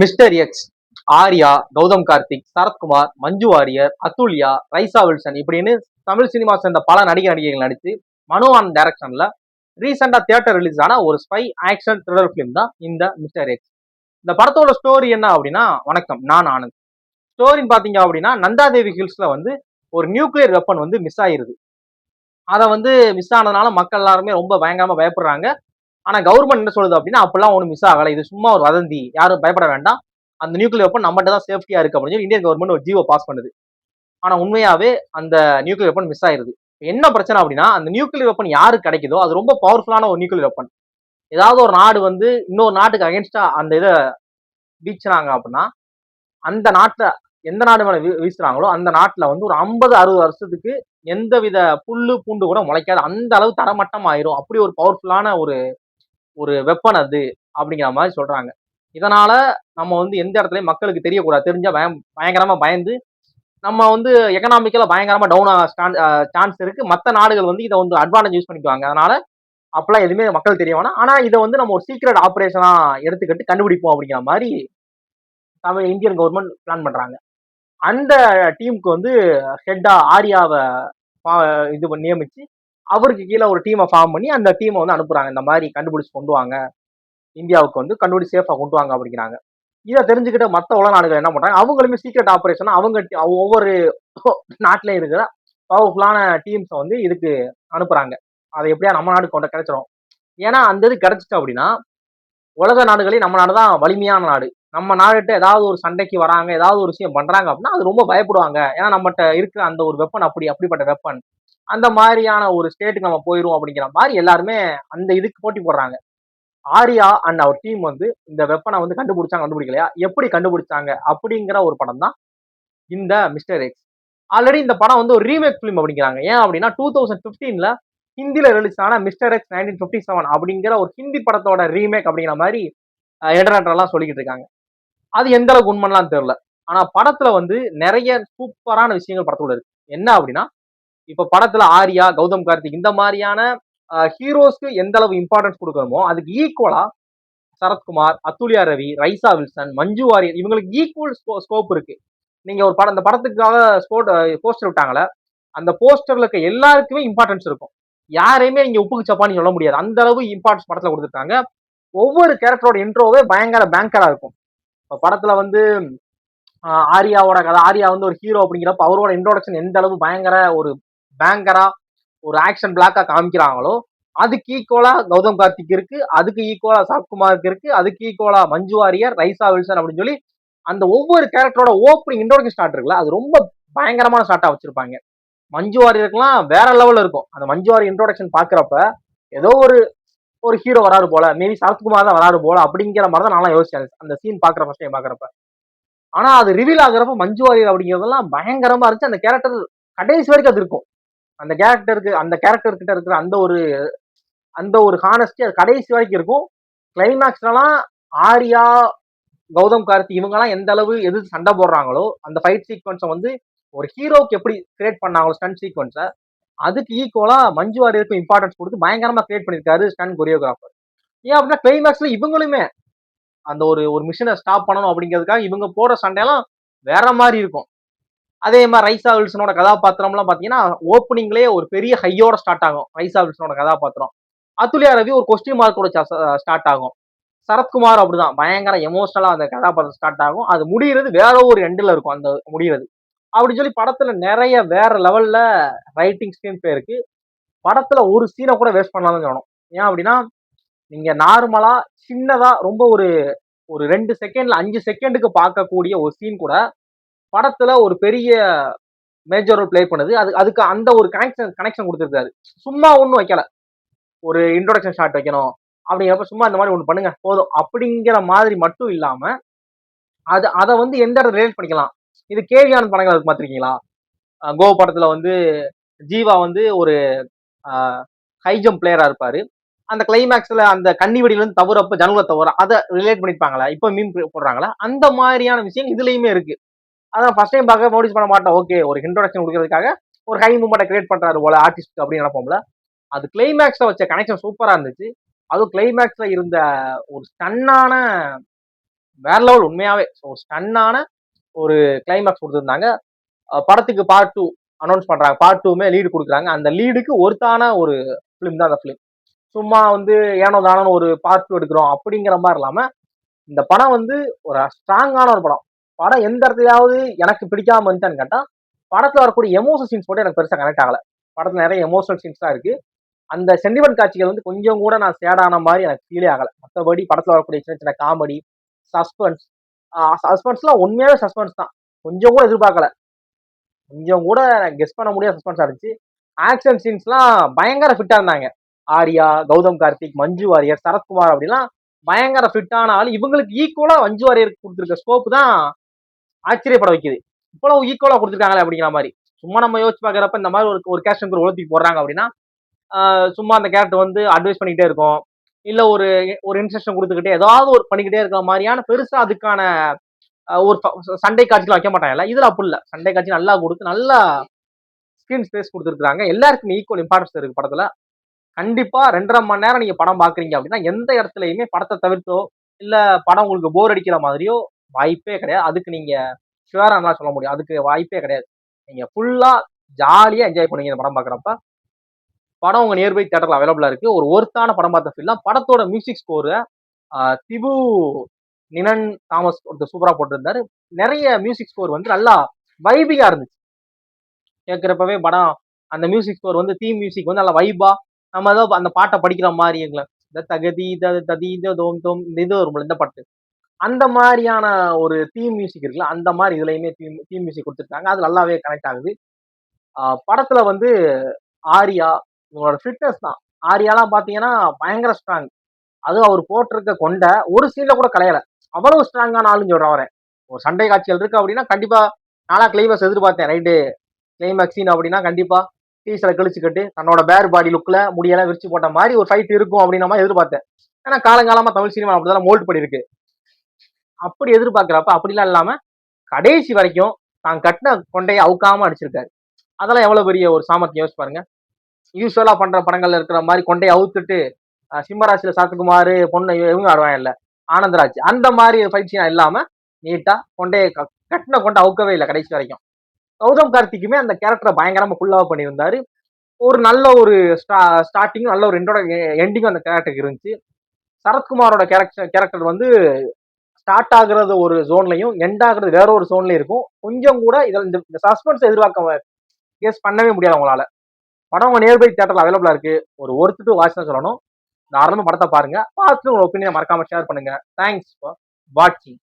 Mister X, Arya, Gautham Karthik, Sarathkumar, Manju Warrier, Athulya, Raiza Wilson இப்படின்னு Tamil cinema சேர்ந்த பல நடிகைகள் நடித்து மனோவான் டைரக்ஷன்ல ரீசெண்டா தியேட்டர் ரிலீஸ் ஆன ஒரு ஸ்பை ஆக்ஷன் த்ரில்லர் பிலிம் தான் இந்த மிஸ்டர் எக்ஸ். இந்த படத்தோட ஸ்டோரி என்ன அப்படின்னா, வணக்கம், நான் ஆனந்த். ஸ்டோரின்னு பாத்தீங்க அப்படின்னா, நந்தாதேவி ஹில்ஸ்ல வந்து ஒரு நியூக்ளியர் வெப்பன் வந்து மிஸ் ஆயிருது. அதை வந்து மிஸ் ஆனதுனால மக்கள் எல்லாருமே ரொம்ப பயங்கரமா பயப்படுறாங்க. ஆனா கவர்மெண்ட் என்ன சொல்லுது அப்படின்னா, அப்பெல்லாம் ஒண்ணு மிஸ் ஆகல, இது சும்மா ஒரு வதந்தி, யாரும் பயப்பட வேண்டாம், அந்த நியூக்ளியர் வெப்பன் நம்மகிட்ட தான் சேஃப்டியா இருக்கு அப்படின்னு சொல்லி இந்தியன் கவர்மெண்ட் ஒரு ஜியோ பாஸ் பண்ணுது. ஆனா உண்மையாவே அந்த நியூக்ளியர் வெப்பன் மிஸ் ஆயிருது. என்ன பிரச்சனை அப்படின்னா, அந்த நியூக்ளியர் வெப்பன் யாருக்கு கிடைக்குதோ அது ரொம்ப பவர்ஃபுல்லான ஒரு நியூக்ளியர் வெப்பன். ஏதாவது ஒரு நாடு வந்து இன்னொரு நாட்டுக்கு அகேன்ஸ்டா அந்த இதை வீச்சுனாங்க அப்படின்னா, அந்த நாட்டுல எந்த நாடு மேல வீசுறாங்களோ அந்த நாட்டுல வந்து ஒரு 50-60 வருஷத்துக்கு எந்தவித புல்லு பூண்டு கூட முளைக்காது, அந்த அளவு தரமட்டம் ஆயிரும். அப்படி ஒரு பவர்ஃபுல்லான ஒரு ஒரு வெப்பன் அது அப்படிங்கிற மாதிரி சொல்றாங்க. இதனால நம்ம வந்து எந்த இடத்துலயும் மக்களுக்கு தெரியக்கூடாது, தெரிஞ்சா பயங்கரமா பயந்து நம்ம வந்து எக்கனாமிக்கலா பயங்கரமா டவுன் சான்ஸ் இருக்கு. மற்ற நாடுகள் வந்து இதை வந்து அட்வான்டேஜ் யூஸ் பண்ணிக்குவாங்க. அதனால அப்பெல்லாம் எதுவுமே மக்கள் தெரிய வேணாம். ஆனா இதை வந்து நம்ம ஒரு சீக்ரெட் ஆபரேஷனா எடுத்துக்கிட்டு கண்டுபிடிப்போம் அப்படிங்கிற மாதிரி தமிழ் இந்தியன் கவர்மெண்ட் பிளான் பண்றாங்க. அந்த டீமுக்கு வந்து ஹெட்டா ஆர்யாவை இது நியமிச்சு அவருக்கு கீழே ஒரு டீமை ஃபார்ம் பண்ணி அந்த டீமை வந்து அனுப்புறாங்க. இந்த மாதிரி கண்டுபிடிச்சு கொண்டு வாங்க, இந்தியாவுக்கு வந்து கண்டுபிடிச்சு சேஃபா கொண்டு வாங்க அப்படிங்கிறாங்க. இதை தெரிஞ்சுக்கிட்ட மற்ற உலக நாடுகள் என்ன பண்றாங்க, அவங்களுமே சீக்ரெட் ஆபரேஷன் அவங்க ஒவ்வொரு நாட்டிலையும் இருக்கிற பவர்ஃபுல்லான டீம்ஸை வந்து இதுக்கு அனுப்புறாங்க. அதை எப்படியா நம்ம நாடு கொண்ட கிடைச்சிடும். ஏன்னா அந்த இது கிடைச்சிட்டு அப்படின்னா உலக நாடுகளே நம்ம நாடு தான் வலிமையான நாடு. நம்ம நாடுகிட்ட ஏதாவது ஒரு சண்டைக்கு வராங்க, ஏதாவது ஒரு விஷயம் பண்றாங்க அப்படின்னா அது ரொம்ப பயப்படுவாங்க. ஏன்னா நம்மகிட்ட இருக்கிற அந்த ஒரு வெப்பன் அப்படிப்பட்ட வெப்பன், அந்த மாதிரியான ஒரு ஸ்டேட்டுக்கு நம்ம போயிரும் அப்படிங்கிற மாதிரி எல்லாருமே அந்த இதுக்கு போட்டி போடுறாங்க. ஆர்யா அண்ட் அவர் டீம் வந்து இந்த வெப்பனை வந்து கண்டுபிடிக்கலையா, எப்படி கண்டுபிடிச்சாங்க அப்படிங்கிற ஒரு படம் தான் இந்த மிஸ்டர் எக்ஸ். ஆல்ரெடி இந்த படம் வந்து ஒரு ரீமேக் பிலிம் அப்படிங்கிறாங்க. ஏன் அப்படின்னா 2015ல ஹிந்தில ரிலீஸ் ஆன மிஸ்டர் எக்ஸ் 1957 அப்படிங்கிற ஒரு ஹிந்தி படத்தோட ரீமேக் அப்படிங்கிற மாதிரி இன்டர்நெட் எல்லாம் சொல்லிக்கிட்டு இருக்காங்க. அது எந்த அளவுக்கு உண்மைலாம் தெரியல. ஆனா படத்துல வந்து நிறைய சூப்பரான விஷயங்கள் படத்துல இருக்கு. என்ன அப்படின்னா, இப்ப படத்துல ஆர்யா, கௌதம் கார்த்திக் இந்த மாதிரியான ஹீரோஸ்க்கு எந்த அளவு இம்பார்ட்டன்ஸ் கொடுக்கணுமோ அதுக்கு ஈக்குவலா சரத்குமார், அதுல்யா ரவி, ரைசா வில்சன், மஞ்சு வாரியர் இவங்களுக்கு ஈக்குவல் ஸ்கோப் இருக்கு. நீங்க ஒரு படம், இந்த படத்துக்காக போஸ்டர் விட்டாங்களே, அந்த போஸ்டர்ல இருக்க எல்லாருக்குமே இம்பார்ட்டன்ஸ் இருக்கும். யாரையுமே இங்க உப்புக்கு சப்பான்னு சொல்ல முடியாது, அந்த அளவு இம்பார்ட்டன்ஸ் படத்துல கொடுத்துருக்காங்க. ஒவ்வொரு கேரக்டரோட இன்ட்ரோவே பயங்கர பேங்கரா இருக்கும். இப்ப படத்துல வந்து ஆர்யாவோட கதை, ஆர்யா வந்து ஒரு ஹீரோ அப்படிங்கிறப்ப அவரோட இன்ட்ரோடக்ஷன் எந்த அளவு பயங்கர ஒரு பேங்கரா ஒரு ஆக்ஷன் பிளாக்கா காமிக்கிறாங்களோ அதுக்கு ஈக்குவலா கௌதம் கார்த்திக் இருக்கு, அதுக்கு ஈக்குவலா சரத்குமாருக்கு இருக்கு, அதுக்கு ஈக்குவலா மஞ்சு வாரியர், ரைசா வில்சன் அப்படின்னு சொல்லி அந்த ஒவ்வொரு கேரக்டரோட ஓப்பனிங் இன்ட்ரோடக்ஷன் ஸ்டார்ட் இருக்குல்ல, அது ரொம்ப பயங்கரமான ஸ்டார்ட்டா வச்சிருப்பாங்க. மஞ்சு வாரியருக்குலாம் வேற லெவல்ல இருக்கும். அந்த மஞ்சு வாரியர் இன்ட்ரோடக்ஷன் பாக்குறப்ப ஏதோ ஒரு ஒரு ஹீரோ வராரு போல, மேபி சரத்குமார் தான் வராரு போல அப்படிங்கிற மாதிரி தான் நான் யோசிச்சேன் அந்த சீன் பாக்குற ஃபர்ஸ்ட் டைம் பாக்குறப்ப. ஆனா அது ரிவீல் ஆகுறப்ப மஞ்சு வாரியர் அப்படிங்கிறதெல்லாம் பயங்கரமா இருந்துச்சு. அந்த கேரக்டர் கடைசி வரைக்கும் அது இருக்கும். அந்த கேரக்டர் கிட்ட இருக்கிற அந்த ஒரு ஹானஸ்டி அது கடைசி வரைக்கும் இருக்கும். கிளைமேக்ஸ்லாம் ஆர்யா, கௌதம் கார்த்தி இவங்க எல்லாம் எந்த அளவு எது சண்டை போடுறாங்களோ, அந்த ஃபைட் சீக்வன்ஸை வந்து ஒரு ஹீரோக்கு எப்படி கிரியேட் பண்ணாங்களோ ஸ்டன் சீக்வன்ஸை, அதுக்கு ஈக்குவலா மஞ்சு வாரியருக்கு இம்பார்ட்டன்ஸ் கொடுத்து பயங்கரமா கிரியேட் பண்ணிருக்காரு ஸ்டன் கொரியோகிராஃபர். ஏன் அப்படின்னா கிளைமேக்ஸ்ல இவங்களுமே அந்த ஒரு ஒரு மிஷனை ஸ்டாப் பண்ணணும் அப்படிங்கிறதுக்காக இவங்க போற சண்டையெல்லாம் வேற மாதிரி இருக்கும். அதே மாதிரி ரைசா வில்சனோட கதாபாத்திரம்லாம் பாத்தீங்கன்னா ஓப்பனிங்லேயே ஒரு பெரிய ஹையோட ஸ்டார்ட் ஆகும் ரைசா வில்சனோட கதாபாத்திரம். அதுல்யா ரவி ஒரு கொஸ்டின் மார்க்கோட ஸ்டார்ட் ஆகும். சரத்குமார் அப்படிதான் பயங்கர எமோஷனலா அந்த கதாபாத்திரம் ஸ்டார்ட் ஆகும். அது முடிகிறது வேற ஒரு எண்டில் இருக்கும் அந்த முடிகிறது. அப்படின்னு சொல்லி படத்துல நிறைய வேற லெவல்ல ரைட்டிங் ஸ்கிரீன் பிளே இருக்கு. படத்துல ஒரு சீனை கூட வேஸ்ட் பண்ணலாம்னு சொல்லணும். ஏன் அப்படின்னா, நீங்க நார்மலா சின்னதா ரொம்ப ஒரு ஒரு 2 செகண்ட்ல 5 செகண்டுக்கு பார்க்கக்கூடிய ஒரு சீன் கூட படத்துல ஒரு பெரிய மேஜர் ரோல் பிளே பண்ணுது. அதுக்கு அந்த ஒரு கனெக்ஷன் கொடுத்துருக்காரு. சும்மா ஒன்றும் வைக்கல, ஒரு இன்ட்ரோடக்ஷன் ஷாட் வைக்கணும் அப்படிங்கிறப்ப சும்மா இந்த மாதிரி ஒன்று பண்ணுங்க போதும் அப்படிங்கிற மாதிரி மட்டும் இல்லாம அதை வந்து எந்த இடத்துல ரிலேட் பண்ணிக்கலாம். இது கேவியான படங்கள் அதுக்கு பார்த்துருக்கீங்களா? கோ படத்துல வந்து ஜீவா வந்து ஒரு ஹை ஜம்ப் பிளேயரா இருப்பாரு. அந்த கிளைமேக்ஸ்ல அந்த கன்னி வெடியில இருந்து தவறப்ப ஜனங்களை தவற அதை ரிலேட் பண்ணிப்பாங்களா, இப்ப மீன் போடுறாங்களா, அந்த மாதிரியான விஷயம் இதுலயுமே இருக்கு. அதான் ஃபர்ஸ்ட் டைம் பார்க்க நோட்டீஸ் பண்ண மாட்டோம். ஓகே, ஒரு இன்ட்ரோடக்ஷன் கொடுக்கறதுக்காக ஒரு ஹை மூமெண்ட்டை கிரியேட் பண்றாரு போல ஆர்டிஸ்ட் அப்படின்னு நினைப்போம்ல. அது கிளைமேக்ஸ்ல வச்ச கனெக்ஷன் சூப்பரா இருந்துச்சு. அதுவும் கிளைமேக்ஸ்ல இருந்த ஒரு ஸ்டன்னான வேற லெவல் உண்மையாவே. ஸோ ஸ்டன்னான ஒரு கிளைமாக்ஸ் கொடுத்துருந்தாங்க. படத்துக்கு பார்ட் 2 அனௌன்ஸ் பண்றாங்க. பார்ட் 2மே லீடு கொடுக்குறாங்க. அந்த லீடுக்கு ஒருத்தான ஒரு ஃபிலிம் தான் அந்த ஃபிலிம். சும்மா வந்து ஏனோ தானோன்னு ஒரு பார்ட் 2 எடுக்கிறோம் அப்படிங்கிற மாதிரி இல்லாம, இந்த படம் வந்து ஒரு ஸ்ட்ராங்கான ஒரு படம். படம் எந்த இடத்துலயாவது எனக்கு பிடிக்காம இருந்துச்சான்னு கேட்டா, படத்துல வரக்கூடிய எமோஷனல் சீன்ஸ் மட்டும் எனக்கு பெருசா கனெக்ட் ஆகல. படத்துல நிறைய எமோஷனல் சீன்ஸ் தான் இருக்கு. அந்த சென்டிமெண்ட் காட்சிகள் வந்து கொஞ்சம் கூட நான் சேடான மாதிரி எனக்கு ஃபீலே ஆகல. மற்றபடி படத்துல வரக்கூடிய சின்ன சின்ன காமெடி, சஸ்பென்ஸ், சஸ்பென்ஸ்லாம் உண்மையாவே சஸ்பென்ஸ் தான். கொஞ்சம் கூட எதிர்பார்க்கல. கொஞ்சம் கூட கெஸ் பண்ண முடியாத சஸ்பென்ஸா இருந்துச்சு. ஆக்ஷன் சீன்ஸ்லாம் பயங்கர ஃபிட்டா இருந்தாங்க. ஆர்யா, கௌதம் கார்த்திக், மஞ்சு வாரியர், சரத்குமார் அப்படிலாம் பயங்கர ஃபிட்டான ஆள். இவங்களுக்கு ஈக்குவலா மஞ்சு வாரியருக்கு கொடுத்துருக்க ஸ்கோப் தான் ஆச்சரியப்பட வைக்குது. இவ்வளவு ஈக்குவலா கொடுத்துருக்காங்களே அப்படிங்கிற மாதிரி. சும்மா நம்ம யோசிச்சு பாக்குறப்ப இந்த மாதிரி ஒரு கேரக்டர் உலர்த்தி போடுறாங்க அப்படின்னா, சும்மா அந்த கேரக்டர் வந்து அட்வைஸ் பண்ணிக்கிட்டே இருக்கும். இல்ல ஒரு ஒரு இன்ஸ்ட்ரக்ஷன் கொடுத்துக்கிட்டே ஏதாவது ஒரு பண்ணிக்கிட்டே இருக்கிற மாதிரியான பெருசா அதுக்கான ஒரு சண்டை காட்சிகள் வைக்க மாட்டாங்கல்ல. இதுல அப்படி இல்ல. சண்டை காட்சி நல்லா கொடுத்து நல்லா ஸ்கிரீன் ஸ்பேஸ் கொடுத்துருக்காங்க. எல்லாருக்குமே ஈக்குவல் இம்பார்ட்டன்ஸ் இருக்கு படத்துல. கண்டிப்பா 2.5 மணி நேரம் நீங்க படம் பாக்குறீங்க அப்படின்னா எந்த இடத்துலயுமே படத்தை தவிர்த்தோ இல்ல படம் உங்களுக்கு போர் அடிக்கிற மாதிரியோ வாய்ப்பே கிடையாது. அதுக்கு நீங்க ஷுவரா நல்லா சொல்ல முடியும். அதுக்கு வாய்ப்பே கிடையாது. நீங்க ஃபுல்லா ஜாலியா என்ஜாய் பண்ணுவீங்க இந்த படம் பாக்குறப்ப. படம் உங்க நியர்பை தியேட்டர்ல அவைலபிளா இருக்கு. ஒரு ஒர்த்தான படம் பார்த்த ஃபீல் தான். படத்தோட மியூசிக் ஸ்கோர் திபு நினன் தாமஸ் ஒருத்தர் சூப்பரா போட்டிருந்தாரு. நிறைய மியூசிக் ஸ்கோர் வந்து நல்லா வைபிங்கா இருந்துச்சு. கேட்கிறப்பவே படம் அந்த மியூசிக் ஸ்கோர் வந்து தீம் மியூசிக் வந்து நல்லா வைபா நம்ம ஏதோ அந்த பாட்டை படிக்கிற மாதிரி இந்த தகதி ததி தோம் தோம் இது ஒரு இந்த பாட்டு அந்த மாதிரியான ஒரு தீம் மியூசிக் இருக்குல்ல, அந்த மாதிரி இதுலயுமே தீம் மியூசிக் கொடுத்துருக்காங்க. அது நல்லாவே கனெக்ட் ஆகுது. படத்துல வந்து ஆர்யா இவங்களோட ஃபிட்னஸ் தான். ஆர்யாலாம் பாத்தீங்கன்னா பயங்கர ஸ்ட்ராங். அதுவும் அவர் போட்டிருக்க கொண்ட ஒரு சீன்ல கூட கலையல. அவ்வளவு ஸ்ட்ராங்கான ஆளுன்னு சொல்றேன் அவரை. ஒரு சண்டை காட்சிகள் இருக்கு அப்படின்னா கண்டிப்பா நானா கிளைமேக்ஸ் எதிர்பார்த்தேன். ரைட்டு கிளைமேக்ஸ் சீன் அப்படின்னா கண்டிப்பா டீசரை கழிச்சுக்கிட்டு தன்னோட பேர் பாடி லுக்ல முடியெல்லாம் விரிச்சு போட்ட மாதிரி ஒரு ஃபைட் இருக்கும் அப்படின்ற மாதிரி எதிர்பார்த்தேன். ஏன்னா காலங்காலமா தமிழ் சினிமா அப்படிதான் மோல்ட் பண்ணிருக்கு. அப்படி எதிர்பார்க்கிறப்ப அப்படிலாம் இல்லாம கடைசி வரைக்கும் தான் கட்டின கொண்டையை அவுக்காம அடிச்சிருக்காரு. அதெல்லாம் எவ்வளவு பெரிய ஒரு சாமர்த்தியம் யோசிச்சு பாருங்க. யூஸ்வலா பண்ற படங்கள்ல இருக்கிற மாதிரி கொண்டையை அவுத்துட்டு சிம்மராசியில சாத்துக்குமாரு பொண்ணு இவங்க ஆடுவாங்க இல்ல ஆனந்தராஜ் அந்த மாதிரி ஃபைட் சீனா இல்லாம நீட்டா கொண்டையை கட்டின கொண்டை அவுக்கவே இல்லை கடைசி வரைக்கும். கௌதம் கார்த்திக்குமே அந்த கேரக்டரை பயங்கரமா ஃபுல்லாவா பண்ணியிருந்தாரு. ஒரு நல்ல ஒரு ஸ்டார்டிங்கும் நல்ல ஒரு எண்டிங்கும் அந்த கேரக்டருக்கு இருந்துச்சு. சரத்குமாரோட கேரக்டர் வந்து ஸ்டார்ட் ஆகுறது ஒரு ஜோன்லையும் எண்ட் ஆகுறது வேற ஒரு ஜோன்லயும் இருக்கும். கொஞ்சம் கூட இதில் இந்த சஸ்பென்ஸ் எதிர்பார்க்க கேஸ் பண்ணவே முடியாது உங்களால. படம் உங்க நியர்பை தியேட்டர்ல அவைலபிளா இருக்கு. ஒரு ஒர்த் டு வாட்ச் தான் சொல்லணும். தாராளமா படத்தை பாருங்க. பார்த்துட்டு உங்க ஒப்பீனியன் மறக்காம ஷேர் பண்ணுங்க. தேங்க்ஸ் ஃபார் வாட்சிங்.